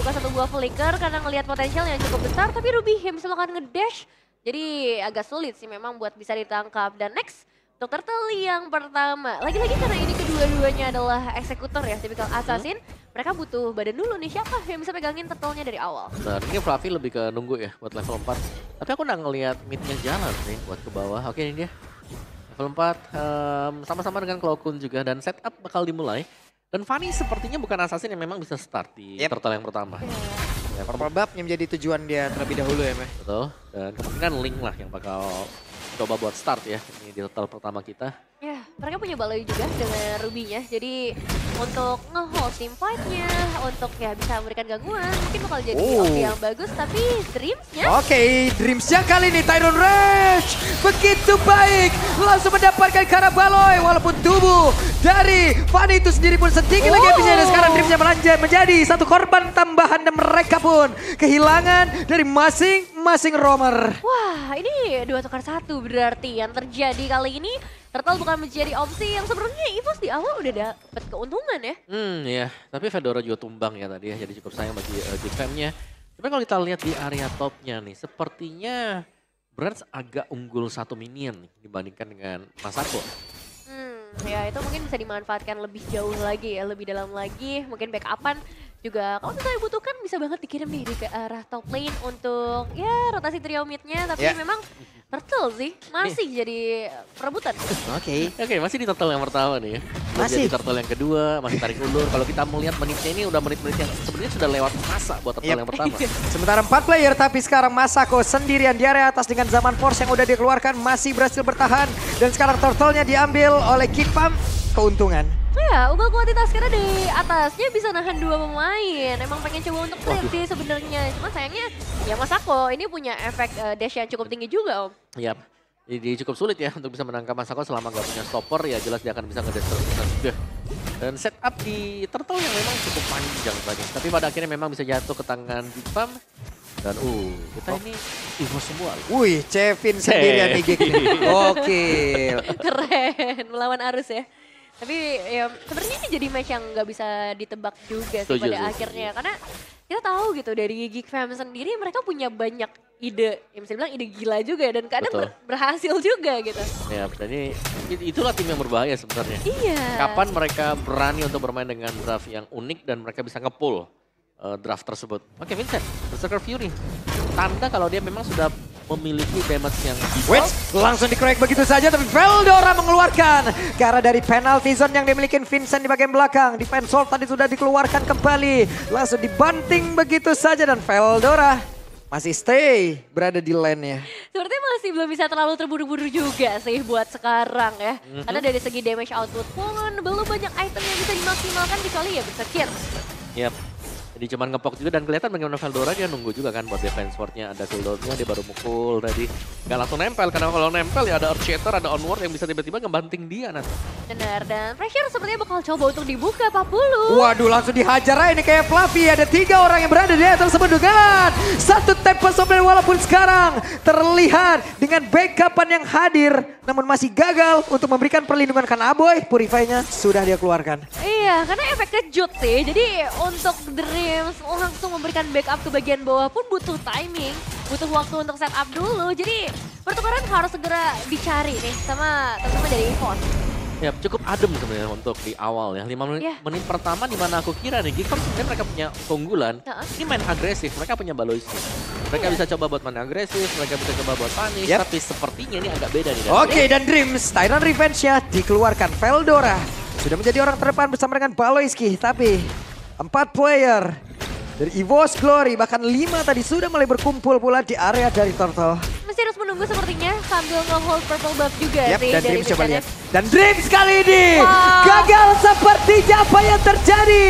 buka satu buah flicker karena ngelihat potensial yang cukup besar. Tapi Ruby Hims melakukan ngedash. Jadi agak sulit sih memang buat bisa ditangkap. Dan next, untuk Turtle yang pertama. Lagi-lagi karena ini kedua-duanya adalah eksekutor ya, tipikal assassin. Mereka butuh badan dulu nih, siapa yang bisa pegangin turtle-nya dari awal. Nah ini Fluffy lebih ke nunggu ya buat level 4. Tapi aku udah ngeliat mid-nya jalan nih buat ke bawah. Oke ini dia. Level 4 sama-sama dengan Cloakun juga dan setup bakal dimulai. Dan Fanny sepertinya bukan assassin yang memang bisa start di turtle yang pertama. Ya, probably menjadi tujuan dia terlebih dahulu ya, Meh. Betul. Dan kemungkinan Link lah yang bakal coba buat start ya ini di turtle pertama kita. Ya, mereka punya baloi juga dengan Ruby-nya. Jadi untuk nge-hold team fight-nya, untuk ya bisa memberikan gangguan, mungkin bakal jadi opsi yang bagus. Tapi Dreams-nya... Oke, Dreams-nya kali ini Tyron Rage begitu baik. Langsung mendapatkan karena baloi walaupun tubuh dari Fanny itu sendiri pun sedikit lagi habisnya. Dan sekarang Dreams-nya melanjut menjadi satu korban tambahan dan mereka pun kehilangan dari masing-masing roamer. Wah, ini 2-1 berarti yang terjadi kali ini. Turtle bukan menjadi opsi yang sebenarnya EVOS di awal udah dapat keuntungan ya. Ya, tapi Fedora juga tumbang ya tadi ya, jadi cukup sayang bagi Gfam-nya. Tapi kalau kita lihat di area topnya nih, sepertinya Brands agak unggul satu minion nih dibandingkan dengan Masako. Ya itu mungkin bisa dimanfaatkan lebih jauh lagi ya, lebih dalam lagi. Mungkin backupan juga kalau misalnya butuhkan bisa banget dikirim nih ke arah top lane untuk ya rotasi trio mid-nya. Tapi memang Turtle sih masih jadi perebutan. Oke, masih di turtle yang pertama nih ya. Masih. Jadi turtle yang kedua, masih tarik ulur. Kalau kita melihat menitnya ini udah menit-menit yang sebenarnya sudah lewat masa buat turtle yang pertama. Sementara 4 player tapi sekarang Masako sendirian di area atas dengan zaman force yang udah dikeluarkan masih berhasil bertahan. Dan sekarang turtle-nya diambil oleh Kikpam, keuntungan. Ya, unggul kuantitas karena di atasnya bisa nahan 2 pemain. Emang pengen coba untuk clear sih sebenarnya. Cuma sayangnya ya Masako ini punya efek dash yang cukup tinggi juga Om. Yap, jadi cukup sulit ya untuk bisa menangkap Masako selama nggak punya stopper. Ya jelas dia akan bisa ngedash terus juga. Dan setup di turtle yang memang cukup panjang tadi. Tapi pada akhirnya memang bisa jatuh ke tangan Kikpam. Dan kita ini EVOS semua. Wih, Cevin sendirian nih gig nih. Oke. Keren, melawan arus ya. Tapi ya sebenarnya ini jadi match yang nggak bisa ditebak juga sih pada akhirnya. Karena kita tahu gitu dari Gfam sendiri mereka punya banyak ide, yang bisa bilang ide gila juga dan kadang berhasil juga gitu. Ya, jadi itulah tim yang berbahaya sebenarnya. Iya. Kapan mereka berani untuk bermain dengan draft yang unik dan mereka bisa nge-pull draft tersebut. Oke, Vincent, Berserker Fury. Tanda kalau dia memang sudah memiliki damage yang Wait, langsung dikeroyok begitu saja tapi Veldora mengeluarkan karena dari penalty zone yang dimiliki Vincent di bagian belakang. Defense hold tadi sudah dikeluarkan kembali. Langsung dibanting begitu saja dan Veldora masih stay berada di lane-nya. Sepertinya masih belum bisa terlalu terburu-buru juga sih buat sekarang ya. Karena dari segi damage output pun belum banyak item yang bisa dimaksimalkan kecuali ya Berserker. Yap. Jadi cuman ngepok juga dan kelihatan bagaimana Veldora dia nunggu juga kan buat defense wardnya, ada cooldown-nya, dia baru mukul tadi. Gak langsung nempel, karena kalau nempel ya ada Earth Shatter, ada Onward yang bisa tiba-tiba ngebanting dia nanti. Benar, dan Pressure sepertinya bakal coba untuk dibuka 40. Waduh, langsung dihajar aja ini kayak Fluffy. Ada 3 orang yang berada di area tersebut dengan satu tempo software walaupun sekarang terlihat dengan backupan yang hadir. Namun masih gagal untuk memberikan perlindungan karena Aboy. Purify-nya sudah dia keluarkan. Iya, karena efek kejut sih. Jadi untuk Dreams langsung memberikan backup ke bagian bawah pun butuh timing. Butuh waktu untuk setup dulu. Jadi pertukaran harus segera dicari nih sama teman-teman dari EVOS. Ya cukup adem sebenarnya untuk di awal ya. 5 menit pertama di mana aku kira nih Gfam sebenarnya mereka punya keunggulan. Ini main agresif, mereka punya baloi sih. Mereka bisa coba buat main agresif, mereka bisa coba buat punish, tapi sepertinya ini agak beda nih. Oke, dan Dreams, Tyrant Revenge-nya dikeluarkan. Veldora sudah menjadi orang terdepan bersama dengan Baloyski, tapi 4 player dari EVOS Glory, bahkan 5 tadi sudah mulai berkumpul pula di area dari Turtle. Masih harus menunggu sepertinya sambil nge-hold purple buff juga sih. Dan dari Dreams coba lihat. Vincent. Dan Dreams kali ini gagal sepertinya apa yang terjadi.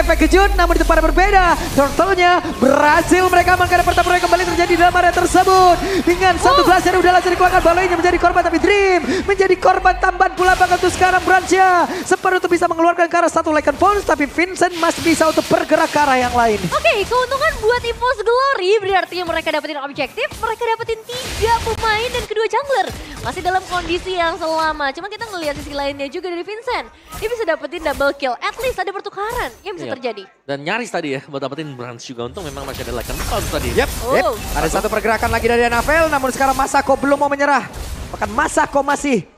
Efek kejut namun itu pada berbeda. Turtle-nya berhasil mereka mengangkat pertempuran kembali terjadi dalam area tersebut. Dengan satu gelas yang udah langsung dikeluarkan, Baloynya menjadi korban tapi Dream menjadi korban tambahan pula bahkan untuk sekarang Branch-nya sempat untuk bisa mengeluarkan ke arah satu Lycan Pons tapi Vincent masih bisa untuk bergerak ke arah yang lain. Oke, keuntungan buat EVOS Glory berarti mereka dapetin objektif, mereka dapetin 3 pemain dan kedua jungler. masih dalam kondisi yang selama. Cuma kita ngelihat sisi lainnya juga dari Vincent. Dia bisa dapetin double kill, at least ada pertukaran yang bisa Iya. terjadi. Dan nyaris tadi ya buat dapetin Brans juga. Untung memang masih ada Lycan Bounce tadi. Yep, Oh. ada satu pergerakan lagi dari Anavel, namun sekarang Masako belum mau menyerah. Bahkan Masako masih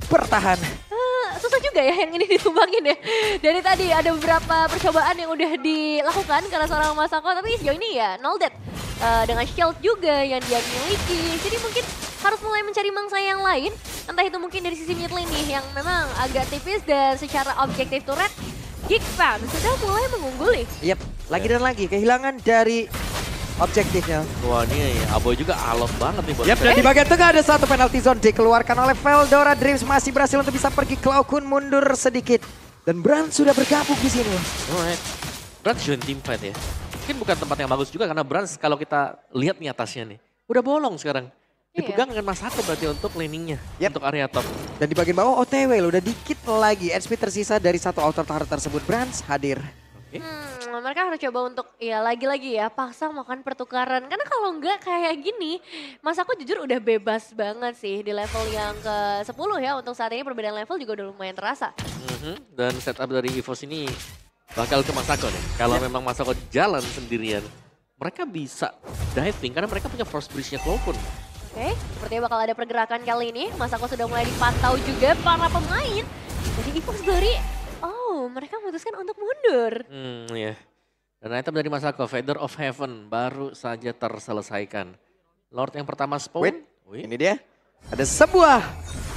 bertahan. Susah juga ya yang ini ditumbangin ya. Dari tadi ada beberapa percobaan yang udah dilakukan karena seorang Masako, tapi sejauh ini ya nol dead. Dengan shield juga yang dia miliki. Jadi mungkin harus mulai mencari mangsa yang lain. Entah itu mungkin dari sisi mid lane nih yang memang agak tipis dan secara objektif turret Geek Fam sudah mulai mengungguli. Yep, lagi dan lagi kehilangan dari objektifnya. Wah ini Aboy juga alot banget nih buat Yep, dan di bagian tengah ada satu penalty zone dikeluarkan oleh Veldora Dreams, masih berhasil untuk bisa pergi. Cloud mundur sedikit dan Brand sudah bergabung di sini. Alright. Brans join team fight ya. Mungkin bukan tempat yang bagus juga karena Brans kalau kita lihat nih atasnya nih. Udah bolong sekarang. Dipegang dengan Masako berarti untuk laningnya. Yep. Untuk area top. Dan di bagian bawah OTW loh, udah dikit lagi. HP tersisa dari satu auto turret tersebut. Brand hadir. Mereka harus coba untuk ya lagi-lagi ya paksa melakukan pertukaran. Karena kalau enggak kayak gini, Masako jujur udah bebas banget sih di level yang ke-10 ya. Untuk saat ini perbedaan level juga udah lumayan terasa. Dan setup dari EVOS ini bakal ke Masako nih. Kalau memang Masako jalan sendirian, mereka bisa diving karena mereka punya force bridge-nya Cloud. Oke, sepertinya bakal ada pergerakan kali ini. Masako sudah mulai dipantau juga para pemain. Jadi EVOS Glory, mereka memutuskan untuk mundur. Iya. Dan item dari Masako, Feather of Heaven, baru saja terselesaikan. Lord yang pertama spawn. Ini dia. Ada sebuah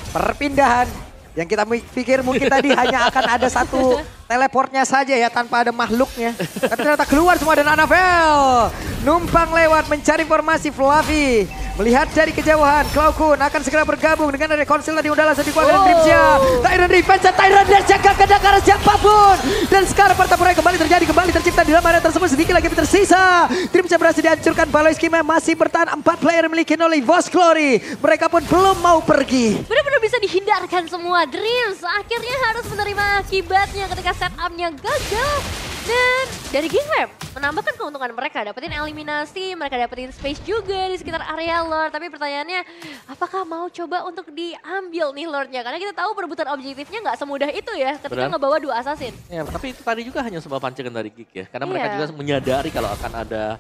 perpindahan yang kita pikir mungkin tadi hanya akan ada satu teleportnya saja ya tanpa ada makhluknya. Tapi ternyata keluar semua dan Anavel numpang lewat mencari formasi Fluffy. Melihat dari kejauhan, Cloud akan segera bergabung dengan ada konsil tadi udah langsung dikeluarkan Dreamsnya. Tyrant Revenge, Tyrant Dash jaga kedengaran siapapun. Dan sekarang pertempuran kembali terjadi, kembali tercipta di dalam area tersebut. Sedikit lagi tersisa. Dreamsnya berhasil dihancurkan, Baloi Schema masih bertahan 4 player miliki oleh EVOS Glory. Mereka pun belum mau pergi. Benar-benar bisa dihindarkan semua. Dreams akhirnya harus menerima akibatnya ketika setupnya gagal. Dan dari Gingweb menambahkan keuntungan mereka, dapetin eliminasi, mereka dapetin space juga di sekitar area Lord. Tapi pertanyaannya, apakah mau coba untuk diambil nih Lordnya? Karena kita tahu perebutan objektifnya nggak semudah itu ya ketika ngebawa 2 assassin. Ya, tapi itu tadi juga hanya sebuah pancingan dari Geek ya. Karena mereka juga menyadari kalau akan ada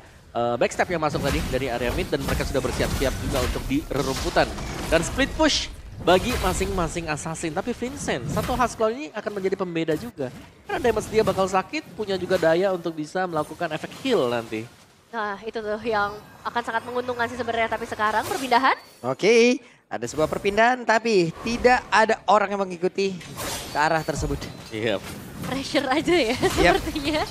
backstep yang masuk tadi dari area mid dan mereka sudah bersiap-siap juga untuk di rerumputan. Dan split push bagi masing-masing assassin. Tapi Vincent, satu Husklaw ini akan menjadi pembeda juga. Karena damage dia bakal sakit, punya juga daya untuk bisa melakukan efek heal nanti. Nah itu tuh yang akan sangat menguntungkan sih sebenarnya. Tapi sekarang perpindahan. Oke, ada sebuah perpindahan tapi tidak ada orang yang mengikuti ke arah tersebut. Iya. Pressure aja ya sepertinya.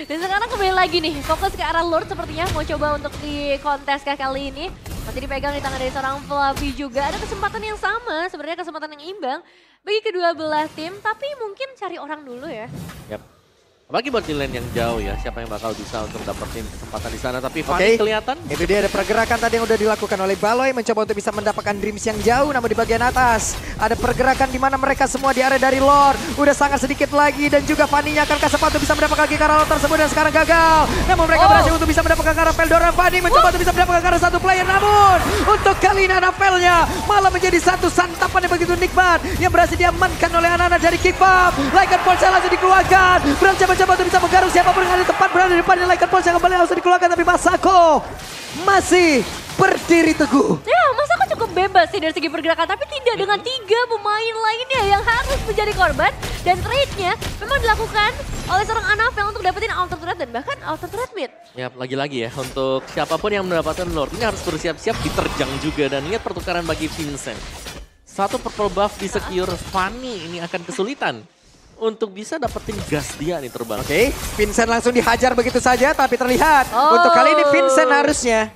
Dan sekarang kembali lagi nih, fokus ke arah Lord sepertinya. Mau coba untuk di kontes kali ini. Masih dipegang di tangan dari seorang Fluffy juga. Ada kesempatan yang sama, sebenarnya kesempatan yang imbang bagi kedua belah tim. Tapi mungkin cari orang dulu ya. Yap. Apalagi buat di lane yang jauh ya, siapa yang bakal bisa untuk dapetin kesempatan di sana. Tapi Fanny kelihatan. Itu dia ada pergerakan tadi yang udah dilakukan oleh Baloi, mencoba untuk bisa mendapatkan Dreams yang jauh, namun di bagian atas ada pergerakan di mana mereka semua di area dari Lord. Udah sangat sedikit lagi dan juga Fanny-nya akan kesempatan untuk bisa mendapatkan lagi karena Lord tersebut dan sekarang gagal. Namun mereka berhasil untuk bisa mendapatkan karena Veldora. Fanny mencoba untuk bisa mendapatkan karena satu player, namun untuk kali ini Anavelnya malah menjadi satu santapan yang begitu nikmat yang berhasil diamankan oleh anak-anak dari Kickpop. Lycan Ponsel langsung dikeluarkan. Coba untuk bisa menggaruk siapapun yang ada di tempat berada di depannya. Lycan Ponsel kembali langsung dikeluarkan, tapi Masako masih berdiri teguh. Ya, Masako cukup bebas sih dari segi pergerakan, tapi tidak dengan 3 pemain lainnya yang harus menjadi korban. Dan trade-nya memang dilakukan oleh seorang Anavel untuk dapetin outer turret dan bahkan outer turret mid. Ya, lagi-lagi ya, untuk siapapun yang mendapatkan Lord ini harus bersiap-siap diterjang juga. Dan lihat pertukaran bagi Vincent. Satu purple buff di secure, Fanny ini akan kesulitan untuk bisa dapetin gas dia nih terbang. Oke, Vincent langsung dihajar begitu saja, tapi terlihat untuk kali ini Vincent harusnya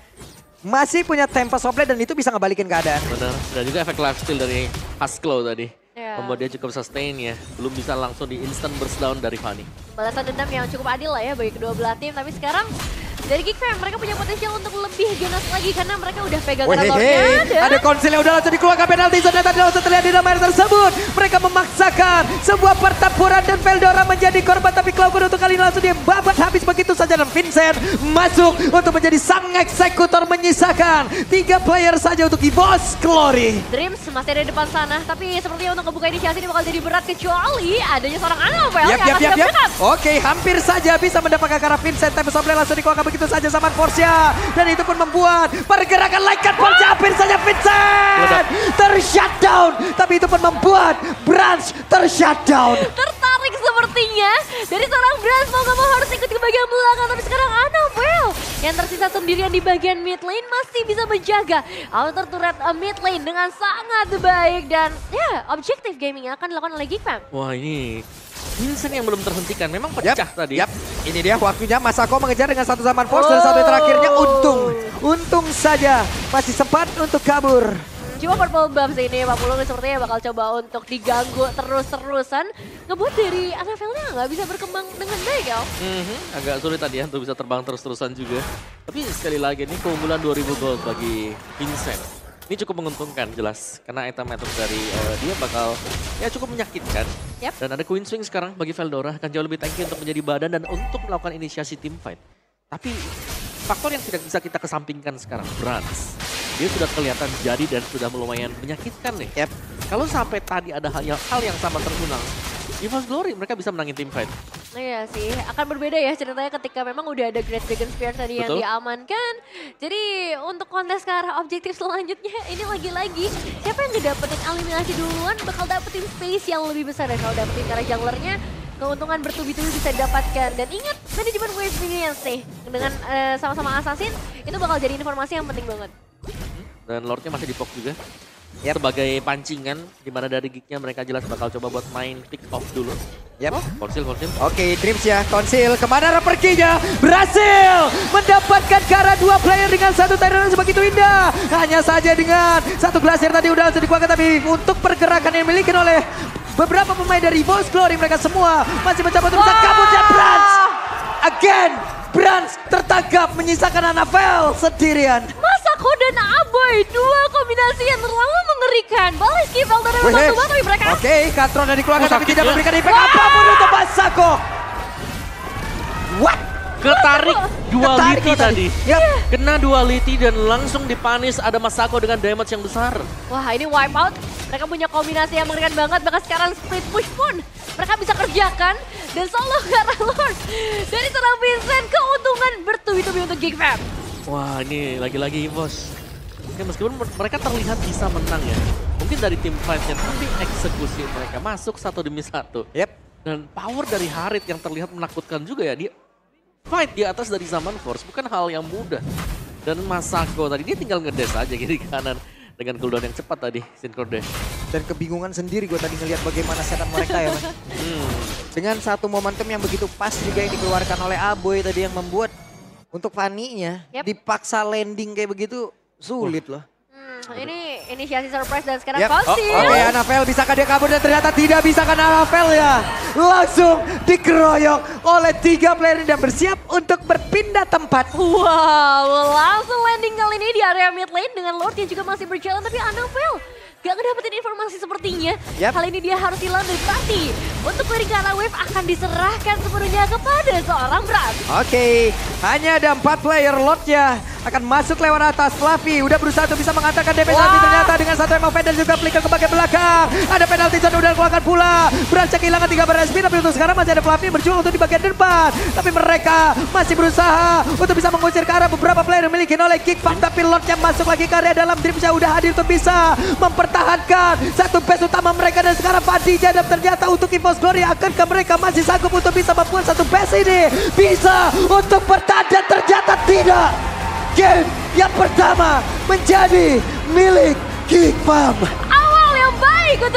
masih punya Tempest of Blade dan itu bisa ngebalikin keadaan. Benar, dan juga efek lifesteal dari Husklaw tadi. Ya. Membuat dia cukup sustain ya, belum bisa langsung di instant burst down dari Fanny. Balasan dendam yang cukup adil lah ya bagi kedua belah tim, tapi sekarang dari Geek Fam. Mereka punya potensial untuk lebih ganas lagi karena mereka udah pegang Wehehe, Lordnya. ada konsil yang udah langsung dikeluarkan penalti zone dan tadi langsung terlihat di dalam air tersebut. Mereka memaksakan sebuah pertempuran dan Veldora menjadi korban tapi Cloud9 untuk kali ini langsung dia babat habis begitu saja dan Vincent masuk untuk menjadi sang eksekutor menyisakan 3 player saja untuk EVOS Glory. Dreams masih ada di depan sana tapi sepertinya untuk ngebuka inisiasi ini bakal jadi berat kecuali adanya seorang Annabelle yang akan siap backup. Oke, hampir saja bisa mendapatkan ke arah Vincent tapi Sobleh langsung dikeluarkan begitu saja sama Forsia dan itu pun membuat pergerakan Laikan Forsia hampir saja Vincent tershutdown tapi itu pun membuat Branch tershutdown. Tertarik sepertinya dari seorang Branch mau gak mau harus ikut ke bagian belakang tapi sekarang Annabelle yang tersisa sendirian di bagian mid lane masih bisa menjaga outer turret mid lane dengan sangat baik dan ya objektif gaming yang akan dilakukan oleh Geek Fam. Wah ini Vincent yang belum terhentikan, memang pecah tadi. Ini dia waktunya Masako mengejar dengan satu zaman force dan satu yang terakhirnya untung saja masih sempat untuk kabur. Cuma purple buff sih ini, Pak Pulung sepertinya bakal coba untuk diganggu terus-terusan. Ngebuat dari Annabelle-nya nggak bisa berkembang dengan baik ya. Agak sulit tadi ya untuk bisa terbang terus-terusan juga. Tapi sekali lagi ini keunggulan 2000 gold bagi Vincent. Ini cukup menguntungkan jelas, karena item-item dari dia bakal ya cukup menyakitkan. Dan ada Queen Swing sekarang bagi Veldora, akan jauh lebih tanky untuk menjadi badan dan untuk melakukan inisiasi team fight. Tapi faktor yang tidak bisa kita kesampingkan sekarang, Branch. Dia sudah kelihatan jadi dan sudah lumayan menyakitkan nih. Kalau sampai tadi ada hal yang sama terulang, EVOS Glory mereka bisa menangin team fight. Iya sih, akan berbeda ya ceritanya ketika memang udah ada Great Dragon Spear tadi yang diamankan. Jadi untuk kontes ke arah objektif selanjutnya ini lagi-lagi siapa yang ngedapetin eliminasi duluan bakal dapetin space yang lebih besar. Dan kalau dapetin ke arah junglernya keuntungan bertubi-tubi bisa didapatkan. Dan ingat manajemen wave minions nih dengan sama-sama assassin itu bakal jadi informasi yang penting banget. Dan Lordnya masih di poke juga. Sebagai pancingan, dimana dari Geeknya mereka jelas bakal coba buat main pick off dulu. Konsil. Oke, Dreams ya, Konsil kemana perginya? Berhasil mendapatkan ke arah 2 player dengan satu Tyrant sebegitu indah. Hanya saja dengan satu Glacier tadi udah langsung dikuatkan, tapi untuk pergerakan yang dimiliki oleh beberapa pemain dari EVOS Glory mereka semua masih mencoba untuk bisa kabur dan Branch. Again, Branch tertangkap menyisakan Annabelle sendirian. Masako dan Aboy, dua kombinasi yang terlalu mengerikan. Baliski Veldora membantu tapi mereka. Oke, Katron yang dikeluarkan tapi tidak memberikan impact apapun untuk Masako. What? Ketarik duality tadi. Kena duality dan langsung dipanis ada Masako dengan damage yang besar. Wah ini wipe out. Mereka punya kombinasi yang mengerikan banget. Bahkan sekarang split push pun mereka bisa kerjakan. Dan solo karena Lord dari seorang Vincent keuntungan bertubi-tubi untuk Geek Fam. Wah ini lagi-lagi EVOS. Ya, meskipun mereka terlihat bisa menang ya. Mungkin dari tim fight-nya tapi eksekusi mereka masuk 1 demi 1. Dan power dari Harit yang terlihat menakutkan juga ya. Dia fight di atas dari Zaman Force bukan hal yang mudah. Dan Masako tadi dia tinggal ngedash aja kiri kanan. Dengan cooldown yang cepat tadi, Synchro Dash. Dan kebingungan sendiri gue tadi ngelihat bagaimana setup mereka ya Mas. Dengan satu momentum yang begitu pas juga yang dikeluarkan oleh Aboy tadi yang membuat untuk Fanny-nya dipaksa landing kayak begitu sulit loh. Ini inisiasi surprise dan sekarang Konsil. Oke, Annabelle bisakah dia kabur dan ternyata tidak bisa kan Annabelle ya. Langsung dikeroyok oleh 3 player dan bersiap untuk berpindah tempat. Wow, langsung landing kali ini di area mid lane dengan Lord yang juga masih berjalan. Tapi Annabelle gak ngedapetin informasi sepertinya. Kali ini dia harus hilang dari party. Untuk clearing ke arah wave akan diserahkan sepenuhnya kepada seorang Branch. Oke, hanya ada 4 player Lordnya akan masuk lewat atas. Fluffy udah berusaha untuk bisa mengatakan DP tapi ternyata dengan satu MOV dan juga flicker ke bagian belakang. Ada penalti zone udah keluarkan pula. Branch kehilangan 3 barang SP tapi untuk sekarang masih ada Fluffy yang berjuang untuk di bagian depan. Tapi mereka masih berusaha untuk bisa mengusir ke arah beberapa player yang dimiliki oleh Geek Fam. Tapi Lordnya masuk lagi ke area dalam. Dreamsnya udah hadir untuk bisa mempertahankan satu base utama mereka. Dan sekarang Fadija dan ternyata untuk EVOS Glory akankah mereka masih sanggup untuk bisa membuat satu base ini bisa untuk bertahan dan ternyata tidak. Game yang pertama menjadi milik Geek Fam. Awal yang baik untuk